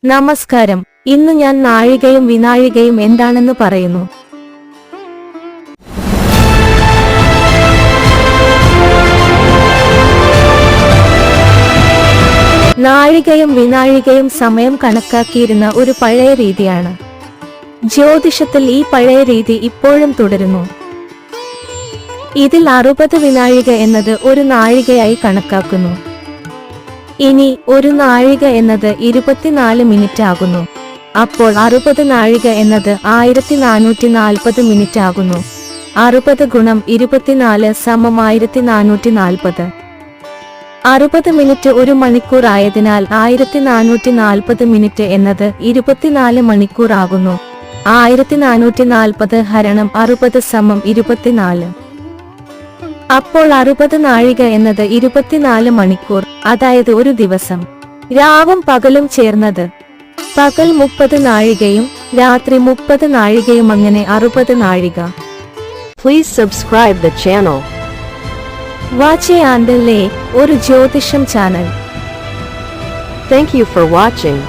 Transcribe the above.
നമസ്കാരം. ഇന്ന് ഞാൻ നാഴികയും വിനാഴികയും എന്താണെന്ന് പറയുന്നു. നാഴികയും വിനാഴികയും സമയം കണക്കാക്കിയിരുന്ന ഒരു പഴയ രീതിയാണ്. ജ്യോതിഷത്തിൽ ഈ പഴയ രീതി ഇപ്പോഴും തുടരുന്നു. ഇതിൽ 60 വിനാഴിക എന്നത് ഒരു നാഴികയായി കണക്കാക്കുന്നു. ഇനി ഒരു നാഴിക എന്നത് 24 മിനിറ്റ് ആകുന്നു. അപ്പോൾ 60 നാഴിക എന്നത് 1440 മിനിറ്റ് ആകുന്നു. 60 ഗുണം 24 സമം 1440. 60 മിനിറ്റ് ഒരു മണിക്കൂർ ആയതിനാൽ 1440 മിനിറ്റ് എന്നത് 24 മണിക്കൂർ ആകുന്നു. 1440 ഹരണം 60 സമം 24. അപ്പോൾ 60 നാഴിക എന്നത് 24 മണിക്കൂർ, അതായത് ഒരു ദിവസം. രാവും പകലും ചേർന്നത്. പകൽ 30 നാഴികയും രാത്രി 30 നാഴികയും, അങ്ങനെ 60 നാഴിക. Please subscribe the channel. Watch and lay, ഒരു ജ്യോതിഷം channel. Thank you for watching.